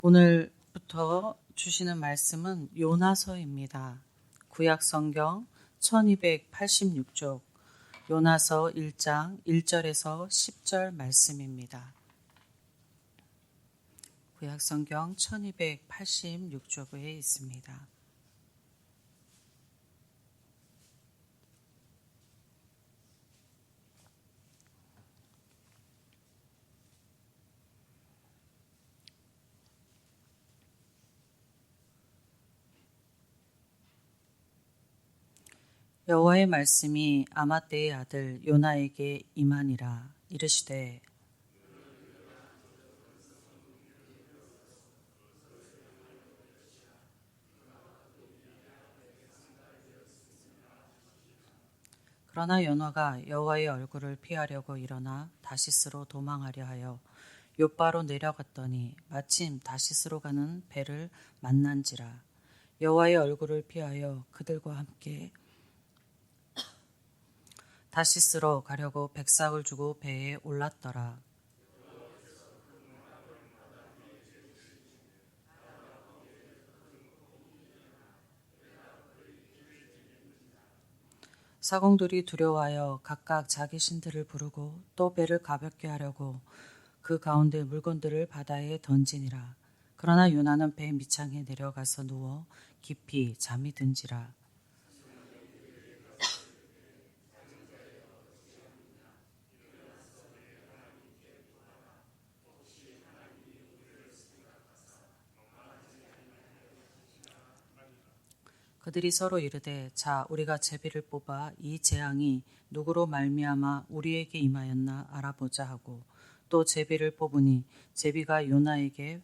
오늘부터 주시는 말씀은 요나서입니다. 구약성경 1286쪽 요나서 1장 1절에서 10절 말씀입니다. 구약성경 1286쪽에 있습니다. 여호와의 말씀이 아맛대의 아들 요나에게 임하니라. 이르시되 그러나 요나가 여호와의 얼굴을 피하려고 일어나 다시스로 도망하려 하여 욥바로 내려갔더니 마침 다시스로 가는 배를 만난지라. 여호와의 얼굴을 피하여 그들과 함께 다시스로 가려고 백삭을 주고 배에 올랐더라. 사공들이 두려워하여 각각 자기 신들을 부르고 또 배를 가볍게 하려고 그 가운데 물건들을 바다에 던지니라. 그러나 요나는 배 밑창에 내려가서 누워 깊이 잠이 든지라. 그들이 서로 이르되 자 우리가 제비를 뽑아 이 재앙이 누구로 말미암아 우리에게 임하였나 알아보자 하고 또 제비를 뽑으니 제비가 요나에게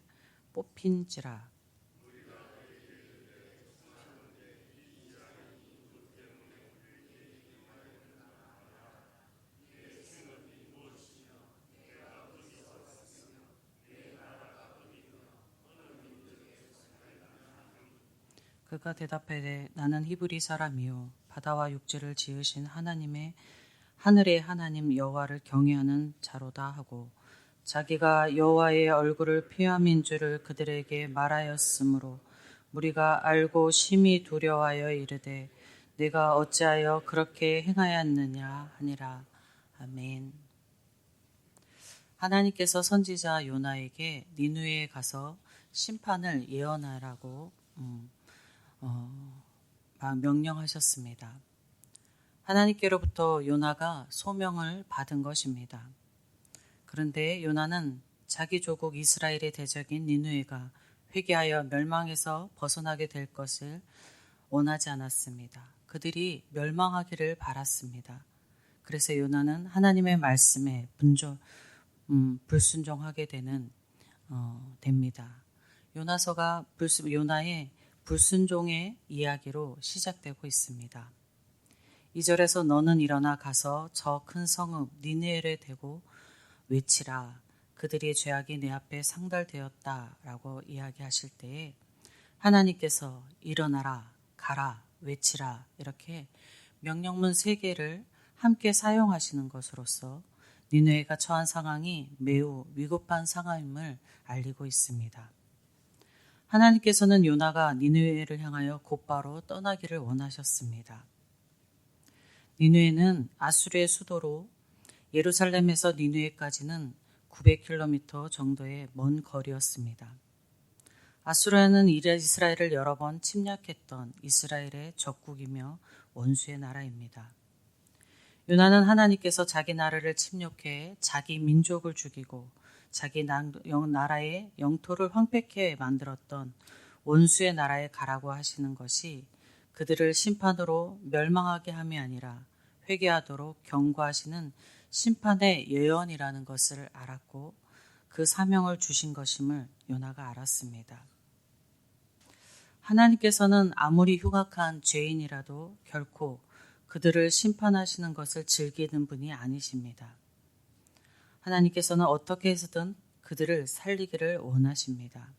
뽑힌지라. 그가 대답하되 나는 히브리 사람이요 바다와 육지를 지으신 하늘의 하나님 여호와를 경외하는 자로다 하고 자기가 여호와의 얼굴을 피함인 줄을 그들에게 말하였으므로 무리가 알고 심히 두려워하여 이르되 내가 어찌하여 그렇게 행하였느냐 하니라. 아멘. 하나님께서 선지자 요나에게 니느웨에 가서 심판을 예언하라고 명령하셨습니다. 하나님께로부터 요나가 소명을 받은 것입니다. 그런데 요나는 자기 조국 이스라엘의 대적인 니느웨가 회개하여 멸망에서 벗어나게 될 것을 원하지 않았습니다. 그들이 멸망하기를 바랐습니다. 그래서 요나는 하나님의 말씀에 불순종하게 됩니다. 요나서가 요나의 불순종의 이야기로 시작되고 있습니다. 2절에서 너는 일어나 가서 저 큰 성읍 니느웨를 대고 외치라. 그들의 죄악이 내 앞에 상달되었다라고 이야기하실 때에 하나님께서 일어나라, 가라, 외치라 이렇게 명령문 3개를 함께 사용하시는 것으로서 니느웨가 처한 상황이 매우 위급한 상황임을 알리고 있습니다. 하나님께서는 요나가 니느웨를 향하여 곧바로 떠나기를 원하셨습니다. 니느웨는 아수르의 수도로 예루살렘에서 니느웨까지는 900km 정도의 먼 거리였습니다. 아수르는 이스라엘을 여러 번 침략했던 이스라엘의 적국이며 원수의 나라입니다. 요나는 하나님께서 자기 나라를 침략해 자기 민족을 죽이고 자기 나라의 영토를 황폐케 만들었던 원수의 나라에 가라고 하시는 것이 그들을 심판으로 멸망하게 함이 아니라 회개하도록 경고하시는 심판의 예언이라는 것을 알았고 그 사명을 주신 것임을 요나가 알았습니다. 하나님께서는 아무리 흉악한 죄인이라도 결코 그들을 심판하시는 것을 즐기는 분이 아니십니다. 하나님께서는 어떻게 해서든 그들을 살리기를 원하십니다.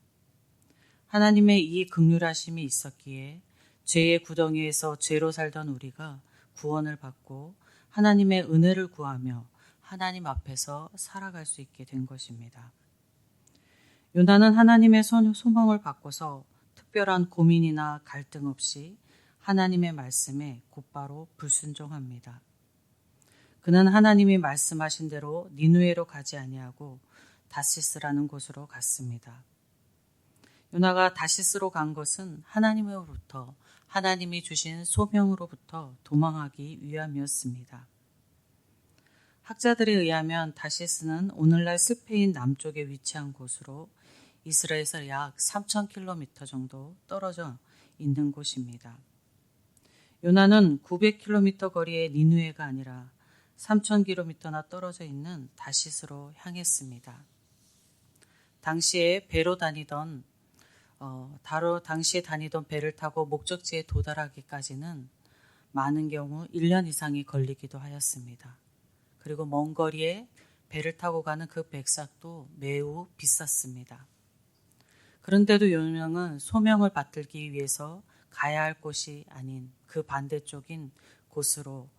하나님의 이 긍휼하심이 있었기에 죄의 구덩이에서 죄로 살던 우리가 구원을 받고 하나님의 은혜를 구하며 하나님 앞에서 살아갈 수 있게 된 것입니다. 요나는 하나님의 소망을 받고서 특별한 고민이나 갈등 없이 하나님의 말씀에 곧바로 불순종합니다. 그는 하나님이 말씀하신 대로 니누에로 가지 아니하고 다시스라는 곳으로 갔습니다. 요나가 다시스로 간 것은 하나님으로부터 하나님이 주신 소명으로부터 도망하기 위함이었습니다. 학자들에 의하면 다시스는 오늘날 스페인 남쪽에 위치한 곳으로 이스라엘에서 약 3,000km 정도 떨어져 있는 곳입니다. 요나는 900km 거리의 니누에가 아니라 3,000km나 떨어져 있는 다시스로 향했습니다. 당시에 다니던 배를 타고 목적지에 도달하기까지는 많은 경우 1년 이상이 걸리기도 하였습니다. 그리고 먼 거리에 배를 타고 가는 그 백삭도 매우 비쌌습니다. 그런데도 요나는 소명을 받들기 위해서 가야 할 곳이 아닌 그 반대쪽인 곳으로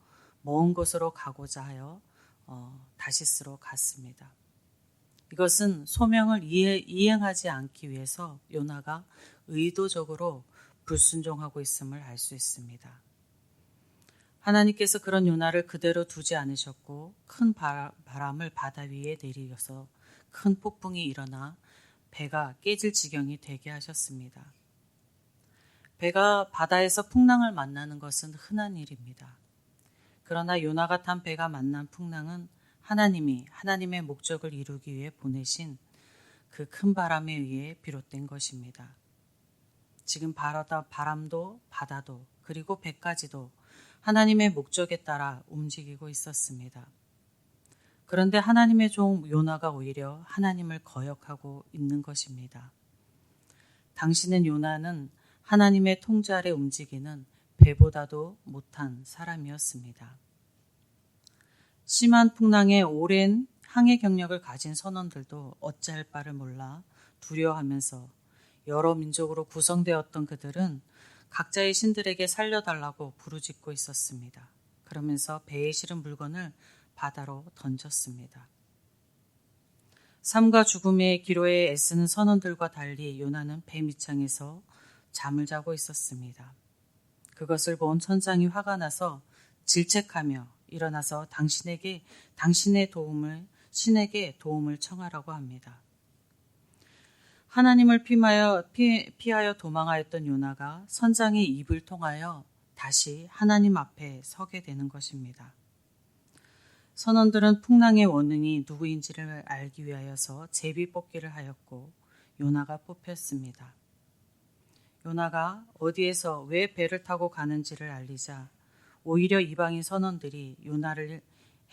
먼 곳으로 가고자 하여 다시스로 갔습니다. 이것은 소명을 이행하지 않기 위해서 요나가 의도적으로 불순종하고 있음을 알 수 있습니다. 하나님께서 그런 요나를 그대로 두지 않으셨고 큰 바람을 바다 위에 내리셔서 큰 폭풍이 일어나 배가 깨질 지경이 되게 하셨습니다. 배가 바다에서 풍랑을 만나는 것은 흔한 일입니다. 그러나 요나가 탄 배가 만난 풍랑은 하나님이 하나님의 목적을 이루기 위해 보내신 그 큰 바람에 의해 비롯된 것입니다. 지금 바람도 바다도 그리고 배까지도 하나님의 목적에 따라 움직이고 있었습니다. 그런데 하나님의 종 요나가 오히려 하나님을 거역하고 있는 것입니다. 당신은 요나는 하나님의 통제 아래 움직이는 배보다도 못한 사람이었습니다. 심한 풍랑에 오랜 항해 경력을 가진 선원들도 어찌할 바를 몰라 두려워하면서 여러 민족으로 구성되었던 그들은 각자의 신들에게 살려달라고 부르짖고 있었습니다. 그러면서 배에 실은 물건을 바다로 던졌습니다. 삶과 죽음의 기로에 애쓰는 선원들과 달리 요나는 배 밑창에서 잠을 자고 있었습니다. 그것을 본 천장이 화가 나서 질책하며 일어나서 신에게 도움을 청하라고 합니다. 하나님을 피하여 도망하였던 요나가 선장의 입을 통하여 다시 하나님 앞에 서게 되는 것입니다. 선원들은 풍랑의 원인이 누구인지를 알기 위하여서 제비뽑기를 하였고 요나가 뽑혔습니다. 요나가 어디에서 왜 배를 타고 가는지를 알리자 오히려 이방인 선원들이 요나를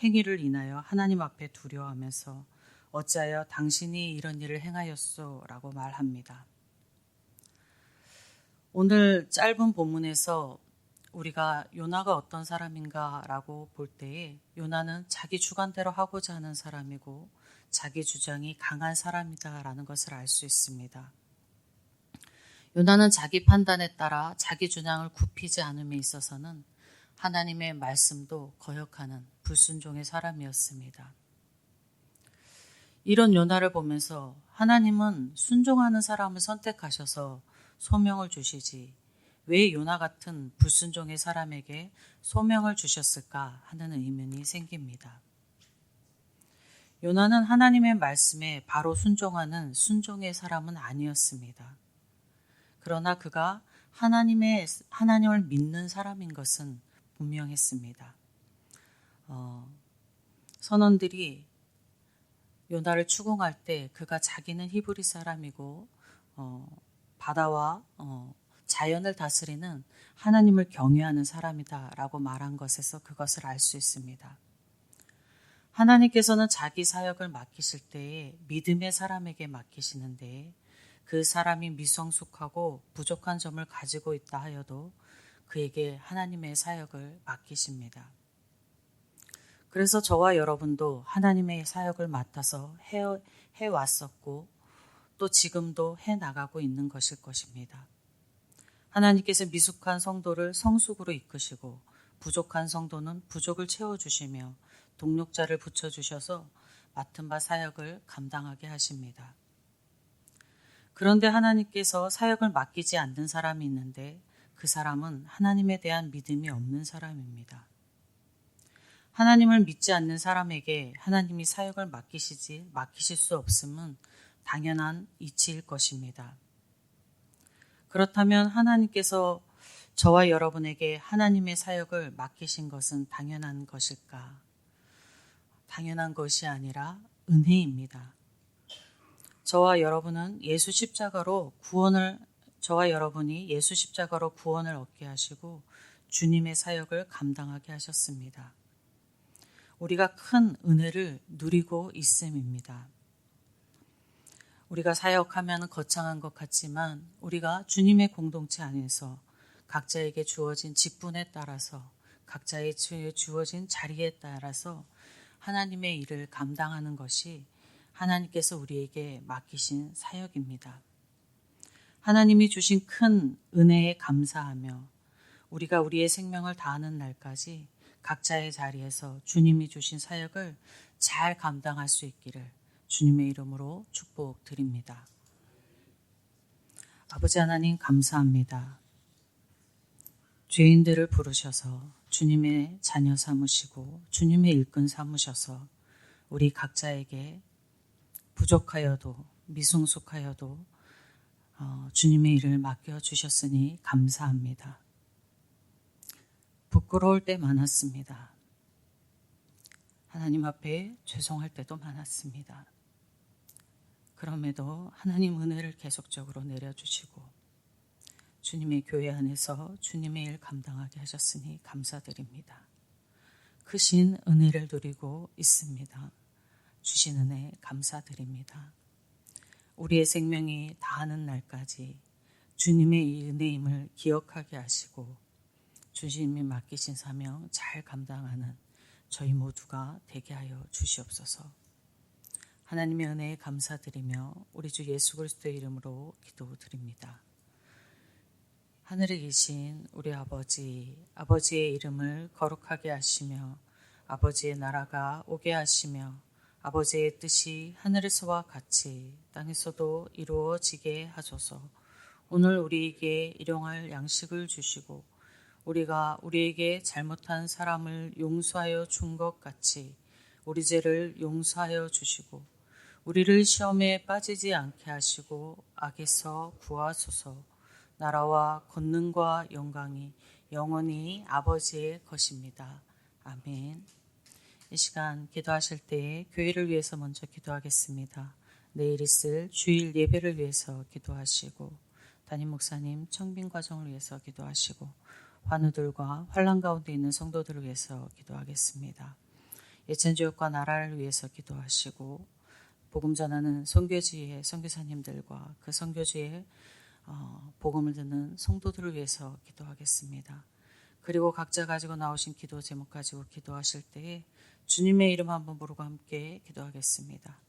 행위를 인하여 하나님 앞에 두려워하면서 어찌하여 당신이 이런 일을 행하였소? 라고 말합니다. 오늘 짧은 본문에서 우리가 요나가 어떤 사람인가 라고 볼 때에 요나는 자기 주관대로 하고자 하는 사람이고 자기 주장이 강한 사람이다 라는 것을 알 수 있습니다. 요나는 자기 판단에 따라 자기 주장을 굽히지 않음에 있어서는 하나님의 말씀도 거역하는 불순종의 사람이었습니다. 이런 요나를 보면서 하나님은 순종하는 사람을 선택하셔서 소명을 주시지 왜 요나 같은 불순종의 사람에게 소명을 주셨을까 하는 의문이 생깁니다. 요나는 하나님의 말씀에 바로 순종하는 순종의 사람은 아니었습니다. 그러나 그가 하나님을 믿는 사람인 것은 분명했습니다. 선원들이 요나를 추궁할 때 그가 자기는 히브리 사람이고 바다와 자연을 다스리는 하나님을 경외하는 사람이다 라고 말한 것에서 그것을 알 수 있습니다. 하나님께서는 자기 사역을 맡기실 때에 믿음의 사람에게 맡기시는데 그 사람이 미성숙하고 부족한 점을 가지고 있다 하여도 그에게 하나님의 사역을 맡기십니다. 그래서 저와 여러분도 하나님의 사역을 맡아서 해왔었고 또 지금도 해나가고 있는 것일 것입니다. 하나님께서 미숙한 성도를 성숙으로 이끄시고 부족한 성도는 부족을 채워주시며 동력자를 붙여주셔서 맡은 바 사역을 감당하게 하십니다. 그런데 하나님께서 사역을 맡기지 않는 사람이 있는데 그 사람은 하나님에 대한 믿음이 없는 사람입니다. 하나님을 믿지 않는 사람에게 하나님이 사역을 맡기실 수 없음은 당연한 이치일 것입니다. 그렇다면 하나님께서 저와 여러분에게 하나님의 사역을 맡기신 것은 당연한 것일까? 당연한 것이 아니라 은혜입니다. 저와 여러분이 예수 십자가로 구원을 얻게 하시고 주님의 사역을 감당하게 하셨습니다. 우리가 큰 은혜를 누리고 있음입니다. 우리가 사역하면 거창한 것 같지만 우리가 주님의 공동체 안에서 각자에게 주어진 직분에 따라서 각자의 주어진 자리에 따라서 하나님의 일을 감당하는 것이 하나님께서 우리에게 맡기신 사역입니다. 하나님이 주신 큰 은혜에 감사하며 우리가 우리의 생명을 다하는 날까지 각자의 자리에서 주님이 주신 사역을 잘 감당할 수 있기를 주님의 이름으로 축복드립니다. 아버지 하나님 감사합니다. 죄인들을 부르셔서 주님의 자녀 삼으시고 주님의 일꾼 삼으셔서 우리 각자에게 부족하여도 미성숙하여도 주님의 일을 맡겨주셨으니 감사합니다. 부끄러울 때 많았습니다. 하나님 앞에 죄송할 때도 많았습니다. 그럼에도 하나님 은혜를 계속적으로 내려주시고 주님의 교회 안에서 주님의 일 감당하게 하셨으니 감사드립니다. 크신 은혜를 누리고 있습니다. 주신 은혜 감사드립니다. 우리의 생명이 다하는 날까지 주님의 은혜임을 기억하게 하시고 주님이 맡기신 사명 잘 감당하는 저희 모두가 되게 하여 주시옵소서. 하나님의 은혜에 감사드리며 우리 주 예수 그리스도의 이름으로 기도드립니다. 하늘에 계신 우리 아버지의 이름을 거룩하게 하시며 아버지의 나라가 오게 하시며 아버지의 뜻이 하늘에서와 같이 땅에서도 이루어지게 하소서. 오늘 우리에게 일용할 양식을 주시고 우리가 우리에게 잘못한 사람을 용서하여 준 것 같이 우리 죄를 용서하여 주시고 우리를 시험에 빠지지 않게 하시고 악에서 구하소서. 나라와 권능과 영광이 영원히 아버지의 것입니다. 아멘. 이 시간 기도하실 때에 교회를 위해서 먼저 기도하겠습니다. 내일 있을 주일 예배를 위해서 기도하시고 담임 목사님 청빙 과정을 위해서 기도하시고 환우들과 환난 가운데 있는 성도들을 위해서 기도하겠습니다. 예천지역과 나라를 위해서 기도하시고 복음 전하는 선교지의 선교사님들과 그 선교지의 복음을 듣는 성도들을 위해서 기도하겠습니다. 그리고 각자 가지고 나오신 기도 제목 가지고 기도하실 때에 주님의 이름 한번 부르고 함께 기도하겠습니다.